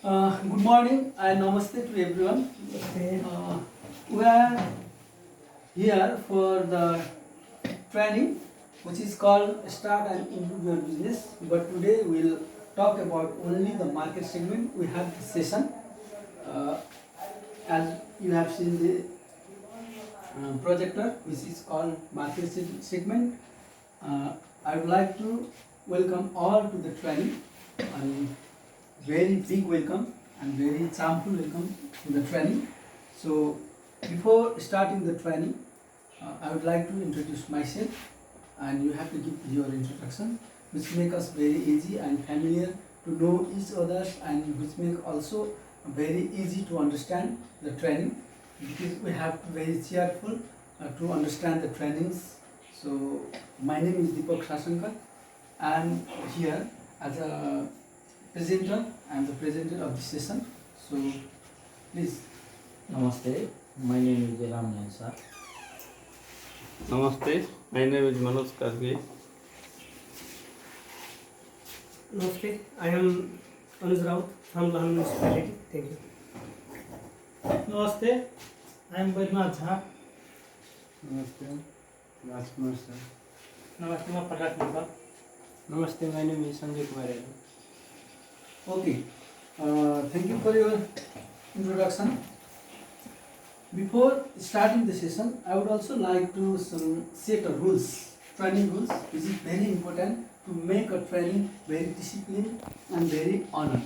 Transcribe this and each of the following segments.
Good morning and namaste to everyone. Okay. We are here for the training which is called Start and Improve Your Business. But today we'll talk about only the market segment. We have the session. Uh, as you have seen the projector which is called market segment. I would like to welcome all to the training and very big welcome and very charmful welcome to the training. So before starting the training, I would like to introduce myself and you have to give your introduction which make us very easy and familiar to know each others and which make also very easy to understand the training because we have to very cheerful to understand the trainings. So my name is Deepak Shasankar. I am here as a presenter. I am the presenter of this session. So please. Namaste. My name is Ram Nansar. Namaste, my name is Manoj Karge. Namaste, I am Anuj Raut from Lahan Municipality. Thank you. नमस्ते I am Baidyanath Jha नमस्ते राजकुमार sir नमस्ते मैं प्रकाश नेपाल नमस्ते my name is Sanjay Kumar Yadav. Okay. Thank you for your introduction. Before starting the session, I would also like to set a rules, training rules, which is very important to make a training very disciplined and very honored.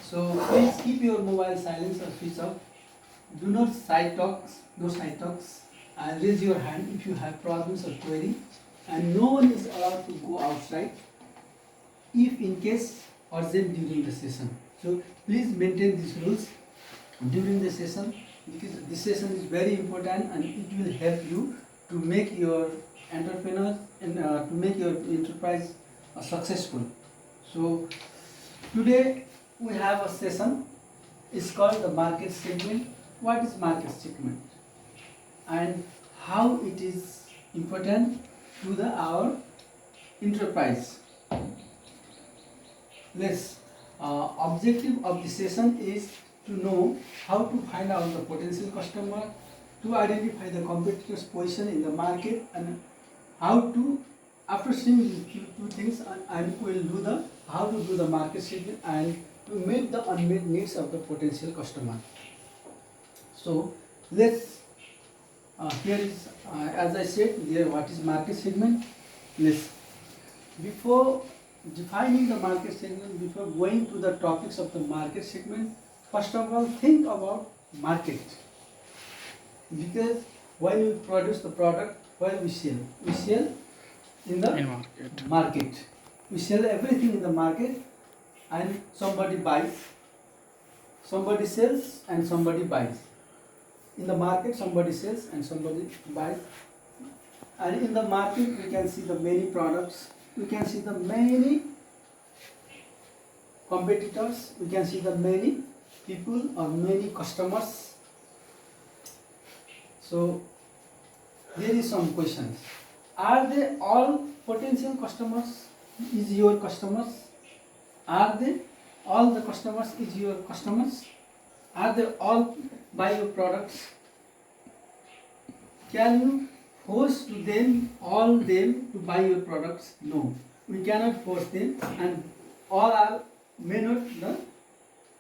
So please keep your mobile silence or switch off. Do not side talks, no side talks, and raise your hand if you have problems or query. And no one is allowed to go outside if in case urgent during the session. So please maintain these rules during the session because this session is very important and it will help you to make your entrepreneur and to make your enterprise successful. So today we have a session. It's called the market segment. What is market segment and how it is important to our enterprise? Let's objective of the session is to know how to find out the potential customer, to identify the competitor's position in the market, and how to, after seeing these two things, I will do the how to do the market segment and to meet the unmet needs of the potential customer. So let's here is as I said there what is market segment. Let's before defining the market segment, before going to the topics of the market segment, first of all think about market because when we produce the product, when we sell in the market. We sell everything in the market and somebody buys, somebody sells and somebody buys. In the market somebody sells and somebody buys, and in the market we can see the many products, we can see the many competitors, we can see the many people or many customers. So there is some questions. Are they all potential customers is your customers? Are they all the customers is your customers? Are they all buy your products? Can you force to them all them to buy your products? No, we cannot force them, and all are may not the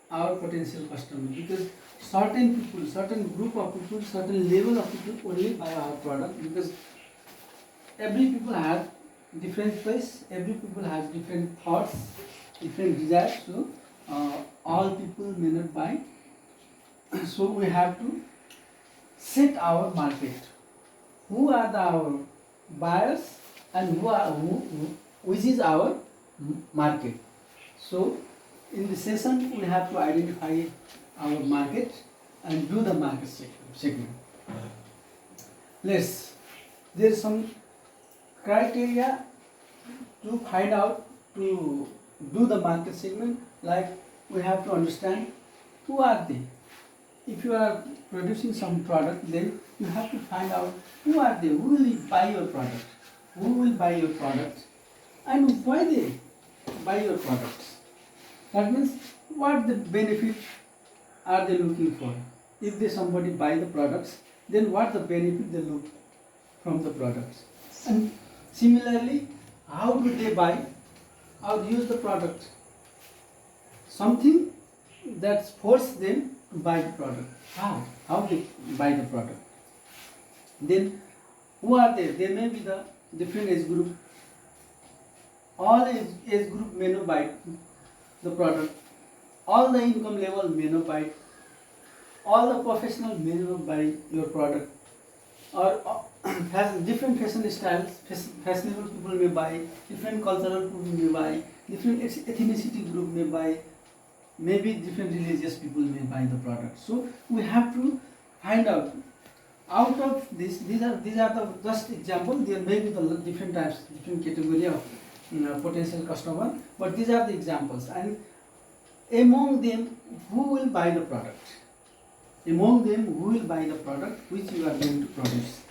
our potential customer because certain people, certain group of people, certain level of people only buy our product because every people have different place, every people has different thoughts, different desires. So all people may not buy. So we have to set our market. Who are our buyers and which is our market? So in the session we have to identify our market and do the market segment. There is some criteria to find out to do the market segment. Like we have to understand who are they. If you are producing some product, then you have to find out who are they, who will buy your product, and why they buy your products. That means what the benefit are they looking for? If they somebody buy the products, then what the benefit they look from the products? And similarly, how do they buy or use the product? Something that force them to buy the product. How? How they buy the product? Then who are they? They may be the different age group. All age group may not buy the product. All the income level may not buy. All the professional may not buy your product. Or has different fashion styles. Fashionable people may buy. Different cultural people may buy. Different ethnicity group may buy. Maybe different religious people may buy the product. So we have to find out of this. These are the just example. There may be the different types, different category of potential customer, but these are the examples. And among them, who will buy the product? Among them, who will buy the product which you are going to produce?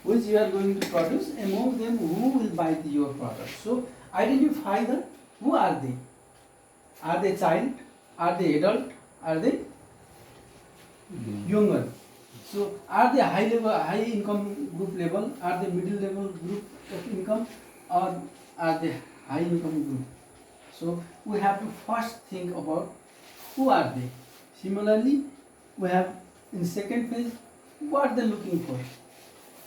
Which you are going to produce? Among them, who will buy your product? So identify the who are they? Are they child? Are they adult? Are they younger? So are they high level, high income group level? Are they middle level group of income, or are they high income group? So we have to first think about who are they. Similarly, we have in second phase what they are looking for.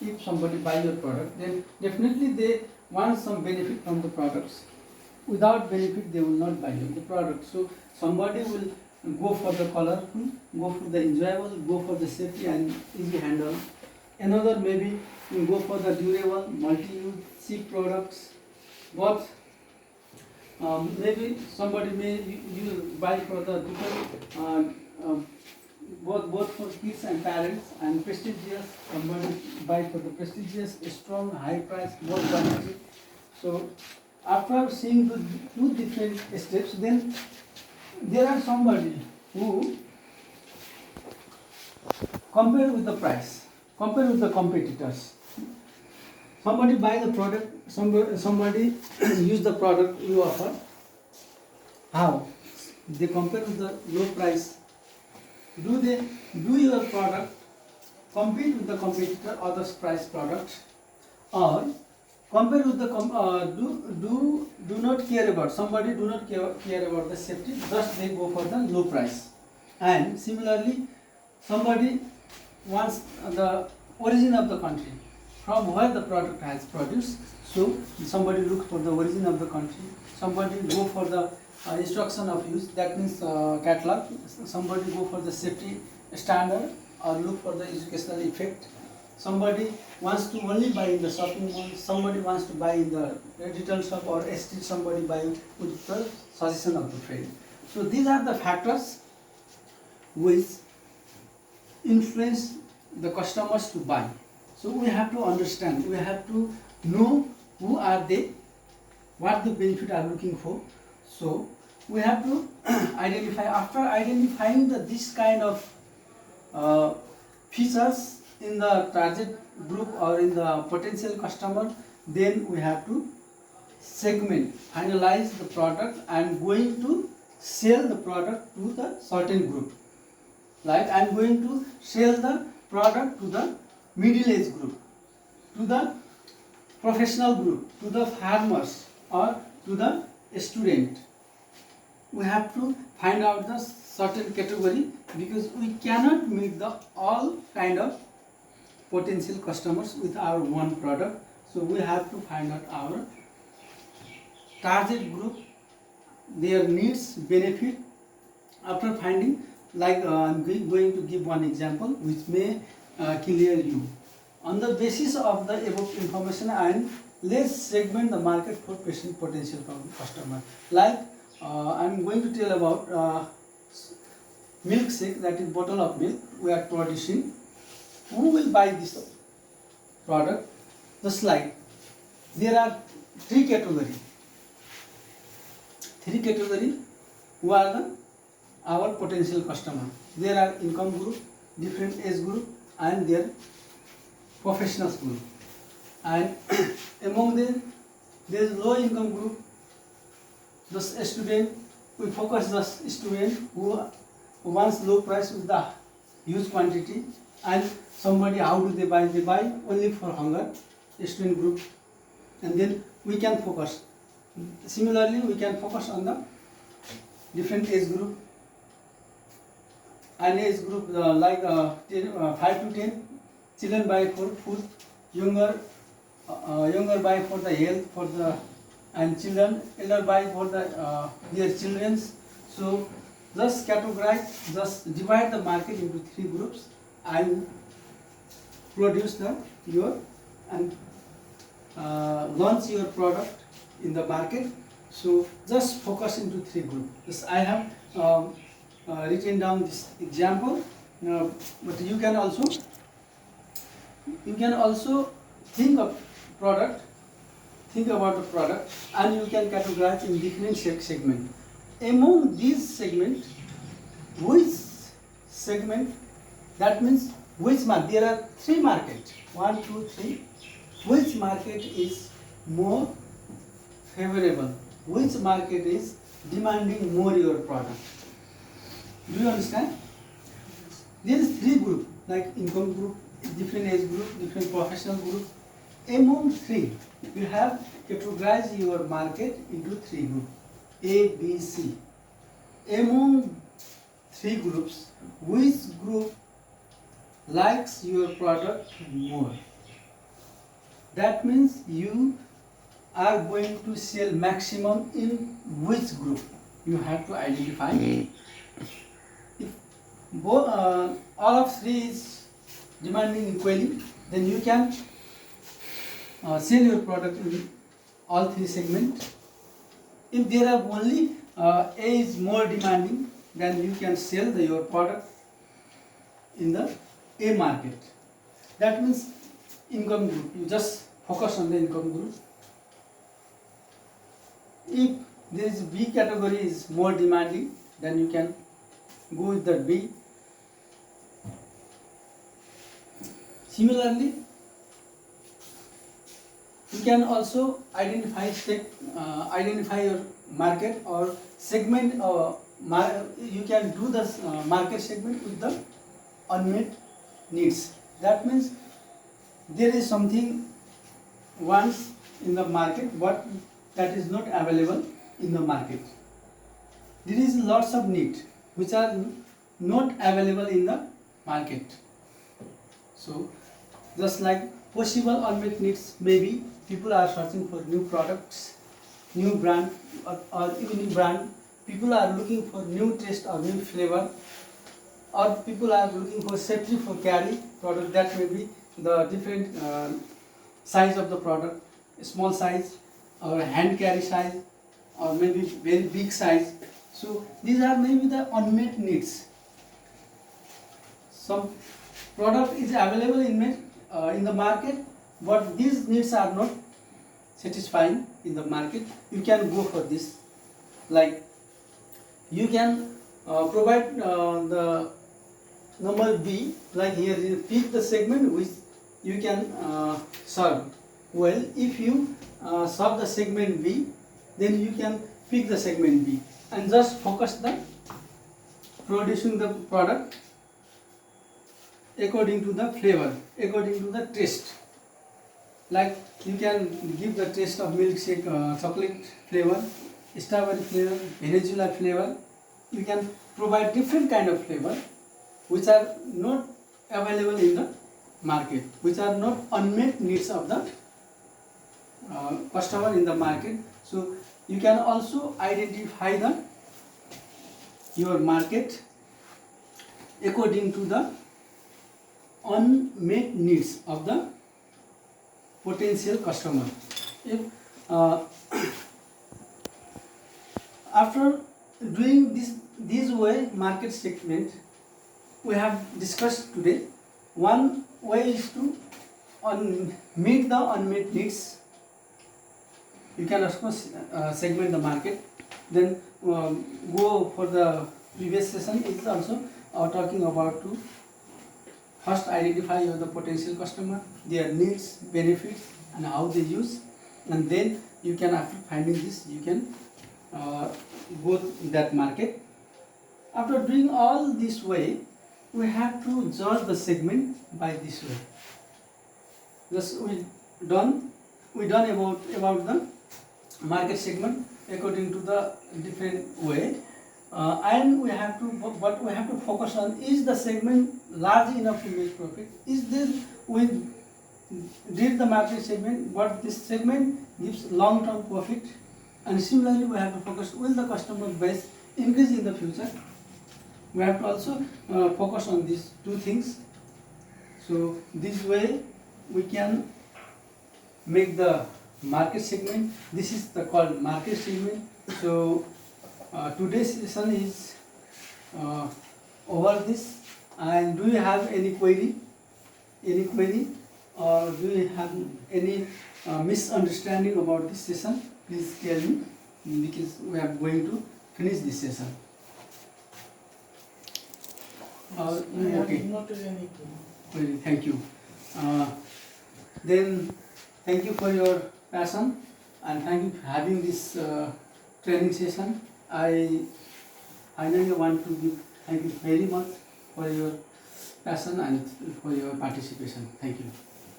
If somebody buy your product, then definitely they want some benefit from the products. Without benefit, they will not buy the product. So somebody will go for the colorful, go for the enjoyable, go for the safety and easy handle. Another maybe will go for the durable, multi-use, cheap products. But maybe somebody may you buy for the different both for kids and parents, and prestigious. Somebody buy for the prestigious, strong, high price, more quantity. So after seeing the two different steps, then there are somebody who compare with the price, compare with the competitors. Somebody buy the product, somebody use the product you offer. How? They compare with the low price. Do your product compete with the competitor others price product, or compare with the do not care about somebody do not care about the safety, just they go for the low price. And similarly, somebody wants the origin of the country from where the product has produced, so somebody look for the origin of the country. Somebody go for the instruction of use, that means catalog. Somebody go for the safety standard or look for the educational effect. Somebody wants to only buy in the shopping mall, somebody wants to buy in the retail shop, or still somebody buy with the suggestion of the friend. So these are the factors which influence the customers to buy. So we have to understand, we have to know who are they, what the benefit are looking for. So we have to identify. After identifying this kind of features in the target group or in the potential customer, then we have to segment, finalize the product and going to sell the product to the certain group. Like I am going to sell the product to the middle age group, to the professional group, to the farmers or to the student. We have to find out the certain category, because we cannot meet the all kind of potential customers with our one product. So we have to find out our target group, their needs, benefit. After finding, like I'm going to give one example which may clear you. On the basis of the above information, and let's segment the market for potential customer. Like I'm going to tell about milkshake, that is bottle of milk we are producing. Who will buy this product? Just like there are three categories. Who are our potential customer. There are income group, different age group, and their professionals group. And among them, there is low income group, the student, we focus the student who wants low price with the huge quantity, and somebody how do they buy? They buy only for hunger, student group, and then we can focus. Similarly, we can focus on the different age group. An age group 5 to 10, children buy for food, younger buy for the health for the and children, elder buy for the their children's. So just categorize, just divide the market into 3 groups and produce your and launch your product in the market. So just focus into 3 groups. Yes, I have written down this example, but you can also think about the product, and you can categorize in different segment. Among these segment, which segment, that means which market, there are 3 markets, 1, 2, 3, which market is more favorable, which market is demanding more your product. Do you understand? There is 3 group, like income group, different age group, different professional group. Among 3, you have categorized your market into 3 groups, A, B, C. Among 3 groups, which group likes your product more? That means you are going to sell maximum in which group? You have to identify. If both, all of 3 is demanding equally, then you can sell your product in all 3 segments. If there are only A is more demanding, then you can sell your product in the A market. That means income group, you just focus on the income group. If there is B category is more demanding, then you can go with the B. Similarly, you can also identify your market or segment. You can do the market segment with the unmet needs. That means there is something once in the market, but that is not available in the market. There is lots of need which are not available in the market. So just like possible unmet needs, maybe people are searching for new products, new brand or unique brand. People are looking for new taste or new flavor, or people are looking for safety for carry product. That may be the different size of the product, small size or hand carry size, or maybe very big size. So these are maybe the unmet needs. Some product is available in the market, but these needs are not satisfying in the market. You can go for this. Like you can provide the number B, like here you pick the segment which you can serve. Well, if you serve the segment B, then you can pick the segment B and just focus the producing the product according to the flavor, according to the taste. Like you can give the taste of milkshake, chocolate flavor, strawberry flavor, vanilla flavor. You can provide different kind of flavor which are not available in the market, which are not unmet needs of the customer in the market. So you can also identify your market according to the unmet needs of the potential customer. If after doing this way market segment, we have discussed today. One way is to meet the unmet needs. You can of course segment the market. Then go for the previous session. It's also talking about to first identify the potential customer, their needs, benefits, and how they use, and then you can, after finding this, you can go that market. After doing all this way, we have to judge the segment by this way. Thus we done about the market segment according to the different way, and we have to focus on, is the segment large enough to make profit? Is this, we did the market segment, but this segment gives long term profit? And similarly we have to focus, will the customer base increase in the future? We have to also focus on these two things. So this way we can make the market segment. This is the called market segment. So today's session is over this. And do you have any query? Or do you have any misunderstanding about this session? Please tell me, because we are going to finish this session. Okay. Noted anything. Well, thank you. Then thank you for your passion, and thank you for having this training session. I finally want to give thank you very much for your passion and for your participation. Thank you.